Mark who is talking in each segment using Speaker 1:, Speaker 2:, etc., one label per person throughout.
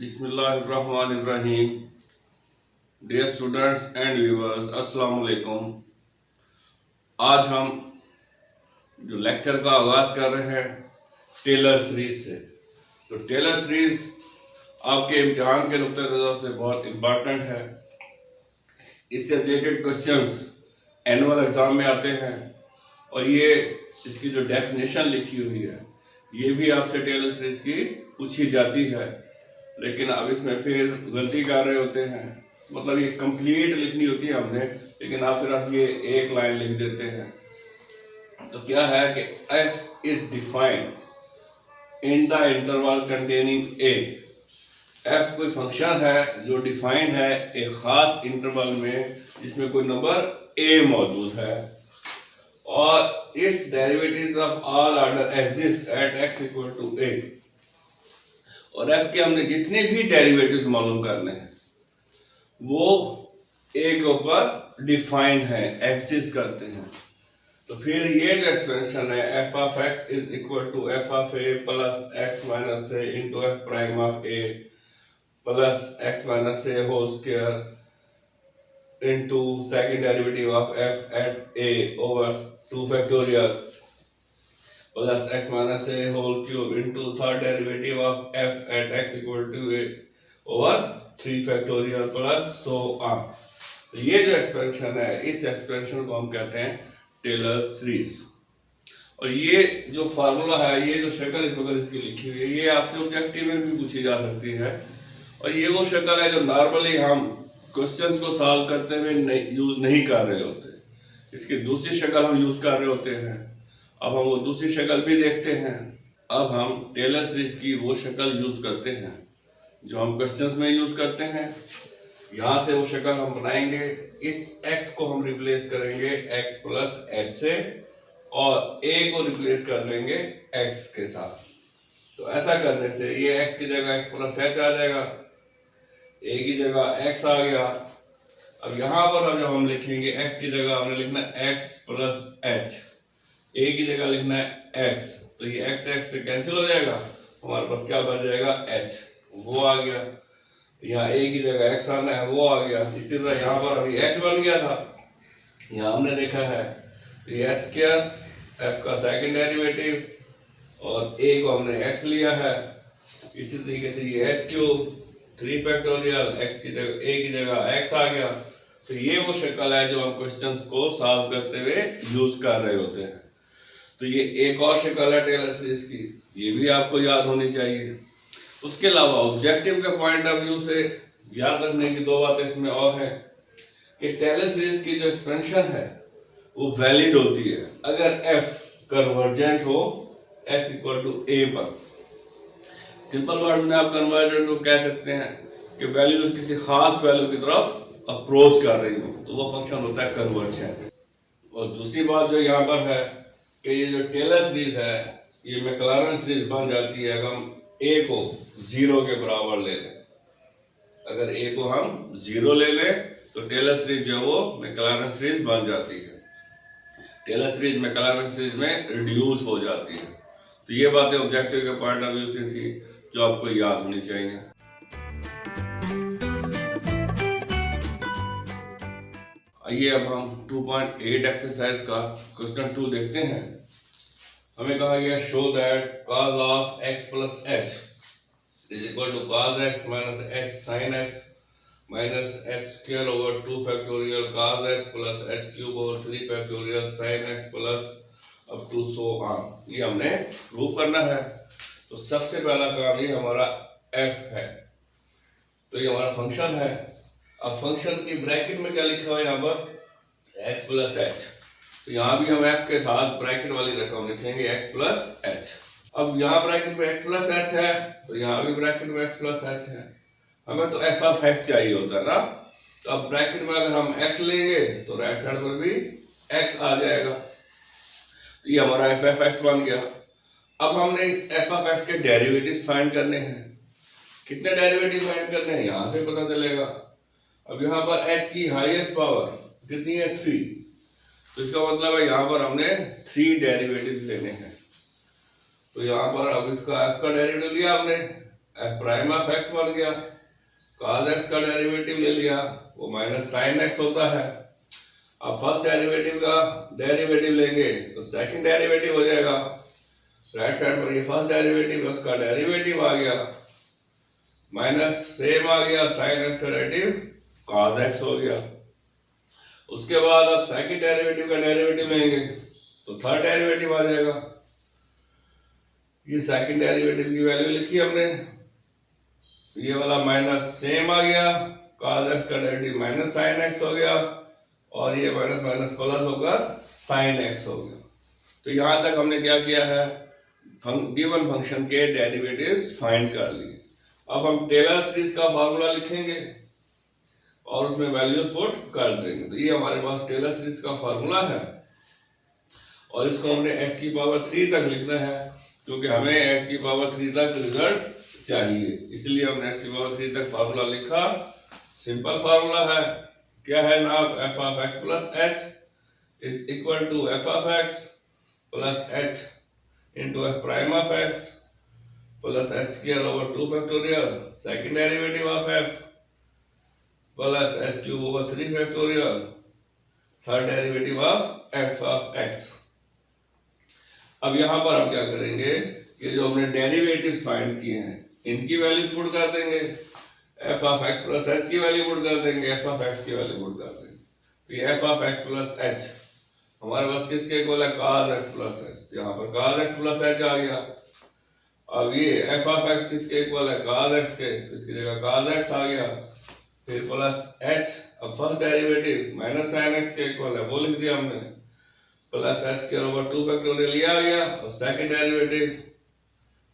Speaker 1: बिस्मिल्लाहिर्रहमानिर्रहीम। Dear students and viewers, अस्सलाम वालेकुम। आज हम जो लेक्चर का आगाज कर रहे हैं टेलर सीरीज से। तो टेलर सीरीज आपके इम्तिहान के नुक्ते नज़र से बहुत इम्पोर्टेंट है। इससे रिलेटेड क्वेश्चंस एनुअल एग्जाम में आते हैं और ये इसकी जो डेफिनेशन लिखी हुई है ये भी आपसे टेलर सीरीज की पूछी जाती है, लेकिन अब इसमें फिर गलती कर रहे होते हैं। मतलब ये कंप्लीट लिखनी होती है हमने, लेकिन आप फिर ये एक लाइन लिख देते हैं। तो क्या है कि f is defined in the interval containing a। f कोई फंक्शन है जो डिफाइंड है एक खास इंटरवल में जिसमें कोई नंबर a मौजूद है, और its derivatives of all order exist at x equal to a। और f के हमने जितने भी डेरिवेटिव्स मालूम करने हैं वो a के ऊपर डिफाइंड है, एग्जिस्ट करते हैं। तो फिर ये जो एक्सप्रेशन है f of x is equal to f of a plus x minus a into f prime of a plus x minus a whole square into second derivative of f at a over 2 factorial plus x minus a whole cube into third derivative of f at x equal to a over 3 factorial plus so on. तो ये जो expansion है इस expansion को हम कहते हैं Taylor series. और ये जो फार्मूला है, ये जो शक्ल इस वक्त इसकी लिखी हुई है, ये आपसे ऑब्जेक्टिव में भी पूछी जा सकती है। और ये वो शक्ल है जो नॉर्मली हम क्वेश्चंस को सॉल्व करते हुए यूज नहीं कर रहे होते। इसकी दूसरी शक्ल हम यूज कर रहे होते हैं। अब हम वो दूसरी शक्ल भी देखते हैं। अब हम टेलर सीरीज की वो शक्ल यूज करते हैं जो हम क्वेश्चंस में यूज करते हैं। यहाँ से वो शक्ल हम बनाएंगे। इस x को हम रिप्लेस करेंगे x प्लस h से और a को रिप्लेस कर देंगे x के साथ। तो ऐसा करने से ये x की जगह x प्लस h आ जाएगा, a की जगह x आ गया। अब यहाँ पर जब हम लिखेंगे x की जगह हमने लिखना है x प्लस h, a की जगह लिखना है x, तो ये x से कैंसिल हो जाएगा, हमारे पास क्या बच जाएगा h, वो आ गया। यहाँ a की जगह x आना है, वो आ गया। इसी तरह यहाँ पर अभी h बन गया था, यहाँ हमने देखा है तो ये h स्क्वायर f का सेकंड डेरिवेटिव और a को हमने x लिया है। इसी तरीके से ये h क्यूब 3 फैक्टोरियल x की जगह a की जगह x आ गया। तो ये वो शक्ल है जो हम क्वेश्चंस को सॉल्व करते हुए यूज कर रहे होते हैं। तो ये एक और शक्ल है टेलर सीरीज की, ये भी आपको याद होनी चाहिए। उसके अलावा ऑब्जेक्टिव के पॉइंट ऑफ व्यू से याद रखने की दो बातें इसमें और है कि टेलर सीरीज की जो एक्सपेंशन है वो वैलिड होती है अगर f कन्वर्जेंट हो x इक्वल टू a पर। सिंपल वर्ड्स में आप कन्वर्जेंट को कह सकते हैं कि वैल्यूज किसी खास वैल्यू की तरफ अप्रोच कर रही हो, तो वो फंक्शन होता है कन्वर्जेंट। और दूसरी बात जो यहाँ पर है कि ये जो टेलर सीरीज है ये मैक्लॉरेन सीरीज बन जाती है अगर हम a को 0 के बराबर ले लें। अगर a को हम 0 ले लें तो टेलर सीरीज जो है वो मैक्लॉरेन सीरीज बन जाती है। टेलर सीरीज मैक्लॉरेन सीरीज में रिड्यूस हो जाती है। तो ये बातें ऑब्जेक्टिव के पॉइंट ऑफ व्यू से थी जो आपको याद होनी चाहिए। आइए अब हम 2.8 एक्सरसाइज का क्वेश्चन 2 देखते हैं। हमें कहा गया show that cos of x plus h is equal to cos x minus h sin x minus h square over 2 factorial cos x plus h cube over 3 factorial sin x plus up to so on. ये हमने prove करना है। तो सबसे पहला काम ये हमारा f है, तो ये हमारा फंक्शन है। अब फंक्शन की ब्रैकेट में क्या लिखा हुआ है यहाँ पर x प्लस h, तो यहाँ भी हम f के साथ ब्रैकेट वाली रकम लिखेंगे x प्लस h। अब यहाँ ब्रैकेट में x प्लस h है तो यहाँ भी ब्रैकेट में x प्लस h है। हमें तो f ऑफ x चाहिए होता है ना, तो अब ब्रैकेट में अगर हम x लेंगे तो राइट साइड पर भी x आ जाएगा। तो ये हमारा f ऑफ x बन गया। अब हमने इस f ऑफ x के डेरिवेटिव्स फाइंड करने हैं। कितने डेरिवेटिव फाइंड करने हैं यहाँ से पता चलेगा। अब यहाँ पर h की हाईएस्ट पावर कितनी है 3, तो इसका मतलब है यहाँ पर हमने 3 डेरिवेटिव्स लेने हैं। तो यहाँ पर अब इसका f का डेरिवेटिव लिया हमने एफ प्राइम ऑफ एक्स बन गया, cos x का डेरिवेटिव ले लिया, वो माइनस साइन x होता है। अब फर्स्ट डेरिवेटिव का डेरिवेटिव लेंगे तो सेकंड डेरिवेटिव हो जाएगा, राइट साइड पर ये फर्स्ट डेरिवेटिव है उसका डेरिवेटिव आ गया, माइनस सेम आ गया साइन x का डेरिवेटिव cos x हो गया। उसके बाद अब सेकंड डेरिवेटिव का डेरिवेटिव लेंगे तो थर्ड डेरिवेटिव आ जाएगा, ये सेकंड डेरिवेटिव की वैल्यू लिखी हमने, ये वाला माइनस सेम आ गया, cos x का डेरिवेटिव माइनस साइन x हो गया, और ये माइनस माइनस प्लस होकर साइन x हो गया। तो यहां तक हमने क्या किया है, गिवन फंक्शन के डेरिवेटिव्स फाइंड कर लिए। अब हम टेलर सीरीज का फार्मूला लिखेंगे और उसमें वैल्यूज पुट कर देंगे। तो ये हमारे पास टेलर सीरीज का फार्मूला है और इसको हमने x की पावर 3 तक लिखना है, क्योंकि हमें x की पावर 3 तक रिजल्ट चाहिए, इसलिए हमने x की पावर 3 तक फार्मूला लिखा। सिंपल फार्मूला है, क्या है ना, f of x plus h is equal to f of x plus h into f prime of x plus h square over 2 factorial second derivative of f plus h cube over 3 factorial third derivative of f of x। अब यहां पर हम क्या करेंगे, ये जो हमने derivatives find किए हैं इनकी वैल्यूज पुट कर देंगे, f of x plus h की वैल्यू पुट कर देंगे, f ऑफ x की वैल्यू पुट कर देंगे। तो ये f of x plus h हमारे पास किसके इक्वल है, cos x प्लस h, यहाँ पर cos x प्लस h आ गया। अब ये f ऑफ x किसके इक्वल है, cos x के, तो इसकी जगह cos x आ गया, फिर प्लस h, अब first derivative minus sine x के इक्वल है वो लिख दिया हमने, plus h square over 2 factorial ये आ गया, और second derivative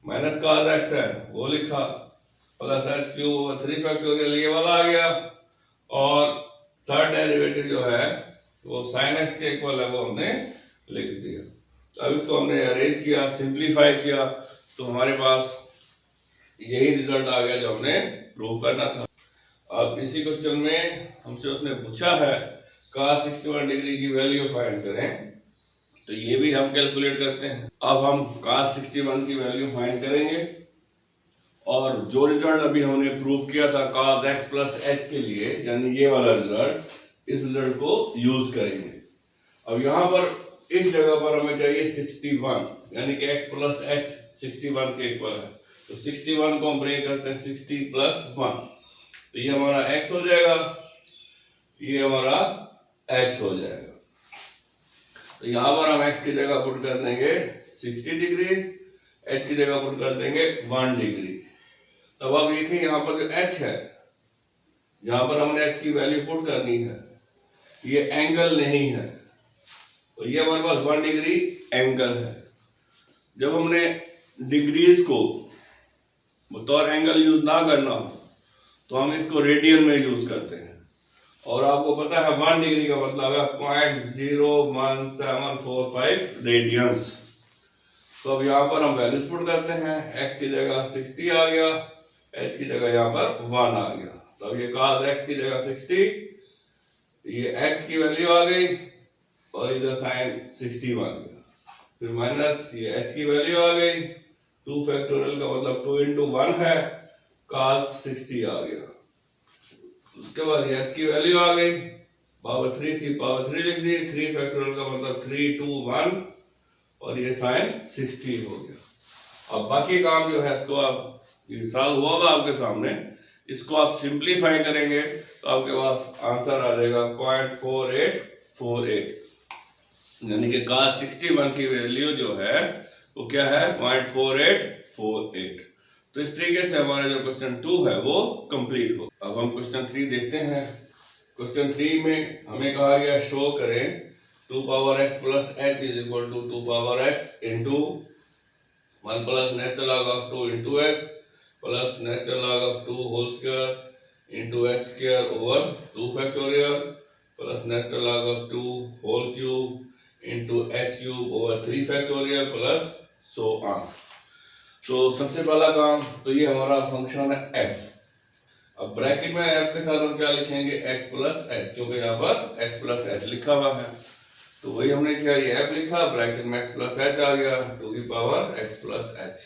Speaker 1: minus cos x है वो लिखा, plus h cube over 3 factorial ये वाला आ गया, और थर्ड डेरिवेटिव जो है वो sin x के इक्वल है वो हमने लिख दिया। अब इसको हमने अरेंज किया, सिंप्लीफाई किया, तो हमारे पास यही रिजल्ट आ गया जो हमने प्रूव करना था। अब इसी क्वेश्चन में हमसे उसने पूछा है cos 61 डिग्री की वैल्यू फाइंड करें, तो ये भी हम कैलकुलेट करते हैं। अब हम cos 61 की वैल्यू फाइंड करेंगे और जो रिजल्ट अभी हमने प्रूव किया था cos x प्लस h के लिए, यानी ये वाला रिजल्ट, इस रिजल्ट को यूज करेंगे। अब यहाँ पर इस जगह पर हमें चाहिए 61, यानी कि x प्लस h 61 के इक्वल है, तो 61 को हम ब्रेक करते हैं 60 प्लस 1, तो ये हमारा x हो जाएगा, ये हमारा h हो जाएगा। तो यहाँ पर हम x की जगह पुट कर देंगे 60 डिग्री, h की जगह पुट कर देंगे 1 डिग्री। तब आप देखें यहाँ पर जो h है, जहां पर हमने h की वैल्यू पुट करनी है, ये एंगल नहीं है, तो ये हमारे पास 1 डिग्री एंगल है। जब हमने डिग्रीज को बतौर एंगल यूज ना करना हो तो हम इसको रेडियन में यूज करते हैं, और आपको पता है 1 डिग्री का मतलब है 0.01745 रेडियंस। तो अब यहाँ पर हम वैल्यूज पुट करते हैं, x की जगह 60 आ गया, h की जगह यहाँ पर 1 आ गया, तो अब ये cos x की जगह 60, ये x की वैल्यू आ गई, और इधर साइन 60 आ गया, फिर माइनस ये h की वैल्यू आ गई, 2 फैक्टोरियल का मतलब 2 into 1 है, cos 60 आ गया। उसके बाद ये h की वैल्यू आ गई, पावर 3 थी, पावर 3 लिख दी, 3 फैक्टोरियल का मतलब 3 2 1, और ये साइन 60 हो गया। अब बाकी काम जो है इसको आप, ये सॉल्व हुआ होगा आपके सामने, इसको आप सिंप्लीफाई करेंगे तो आपके पास आंसर आ जाएगा 0.4848, यानी कि cos 61 की वैल्यू जो है वो क्या है, 0.4848। तो इस तरीके से हमारा जो क्वेश्चन 2 है वो कंप्लीट हो। अब हम क्वेश्चन 3 देखते हैं। क्वेश्चन 3 में हमें कहा गया शो करें 2 power x plus h is equal to 2 power x into 1 plus natural log of 2 into x plus natural log of 2 whole square into x square over 2 factorial plus natural log of 2 whole cube into h cube over 3 factorial plus so on. तो सबसे पहला काम, तो ये हमारा function है f। अब bracket में f के साथ हम क्या लिखेंगे, x प्लस h, क्योंकि यहाँ पर x प्लस h लिखा हुआ है, तो वही हमने किया, ये f लिखा, ब्रैकेट में x प्लस h आ गया, टू की पावर x प्लस h।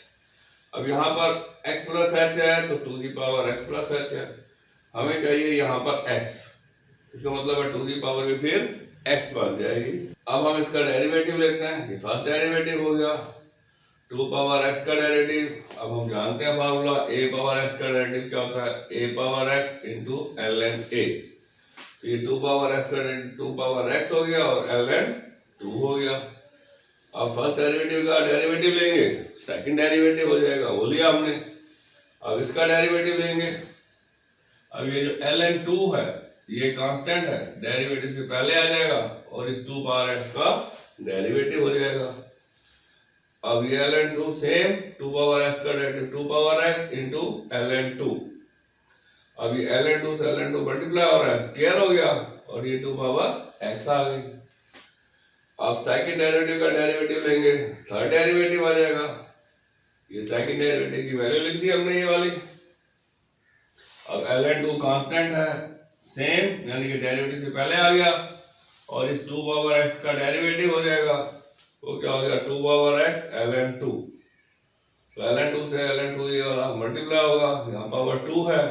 Speaker 1: अब यहाँ पर x प्लस एच है तो 2 की पावर x प्लस एच है, हमें चाहिए यहाँ पर x, इसका मतलब है 2 की पावर भी फिर x बन जाएगी। अब हम इसका डेरिवेटिव लेते हैं, ये फर्स्ट डेरिवेटिव हो गया 2 पावर x का डेरिवेटिव। अब हम जानते हैं फार्मूला a पावर x का डेरिवेटिव क्या होता है, a power x into ln a। तो ये 2 पावर x का डेरिवेटिव 2 पावर x हो गया और ln 2 हो गया। अब फर्स्ट डेरिवेटिव का डेरिवेटिव लेंगे, सेकंड डेरिवेटिव हो जाएगा, वो लिया हमने। अब इसका डेरिवेटिव लेंगे। अब ये जो ln 2 है ये कांस्टेंट है, डेरिवेटिव से पहले आ जाएगा और इस 2 पावर x का डेरिवेटिव हो जाएगा। अब ये ln 2 सेम 2 पावर x का derivative 2 power x into ln 2। अब ये ln 2 से ln 2 मल्टीप्लाई हो रहा है, स्क्वायर हो गया और ये 2 पावर x आ गई। अब सेकंड डेरिवेटिव का डेरिवेटिव लेंगे, थर्ड डेरिवेटिव आ जाएगा। ये सेकंड डेरिवेटिव की वैल्यू लिख दी हमने ये वाली। अब ln 2 कांस्टेंट है सेम, यानी कि डेरिवेटिव से पहले आ गया और इस 2 पावर x का डेरिवेटिव हो जाएगा, वो क्या हो गया 2 पावर x ln 2। तो ln 2 से ln 2 ये वाला मल्टीप्लाई होगा, यहाँ पावर 2 है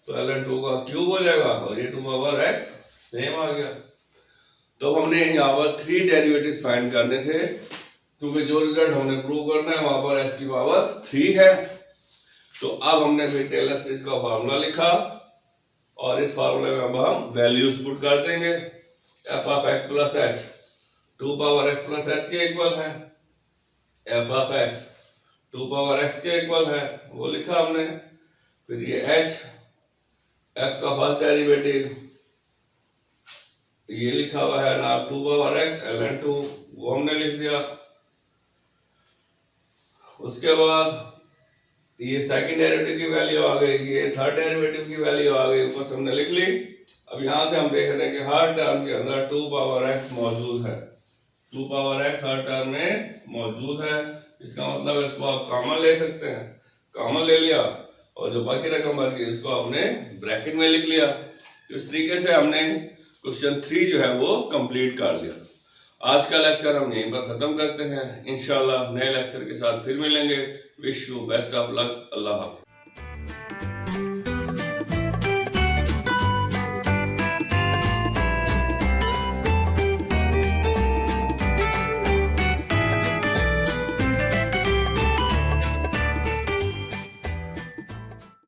Speaker 1: तो ln 2 का क्यूब हो जाएगा और ये 2 पावर x सेम आ गया। तो हमने यहाँ पर 3 डेरिवेटिव्स फाइंड करने थे, क्योंकि जो रिजल्ट हमने प्रूव करना है वहां पर s की पावर 3 है। तो अब हमने फिर टेलर सीरीज का फार्मूला लिखा और इस फार्मूले में अब हम वैल्यूज पुट कर देंगे। f of x plus h 2 power x plus h के इक्वल है, f of x 2 power x के इक्वल है, वो लिखा हमने। फिर ये h, f का फर्स्ट डेरिवेटिव ये लिखा हुआ है ना 2 पावर x ln 2, वो हमने लिख दिया। उसके बाद ये सेकंड डेरिवेटिव की वैल्यू आ गई, ये थर्ड डेरिवेटिव की वैल्यू आ गई, ऊपर से हमने लिख ली। अब यहां से हम देख रहे हैं कि हर टर्म के अंदर 2 पावर x मौजूद है, 2 पावर x हर टर्म में मौजूद है। इसका मतलब इसको आप कॉमन ले सकते हैं, कॉमन ले लिया और जो बाकी रकम बच गई इसको हमने ब्रैकेट में लिख लिया। इस तरीके से हमने क्वेश्चन 3 जो है वो कंप्लीट कर लिया। आज का लेक्चर हम यहीं पर खत्म करते हैं, इंशाल्लाह नए लेक्चर के साथ फिर मिलेंगे। Wish you best of luck. अल्लाह हाफ़िज़।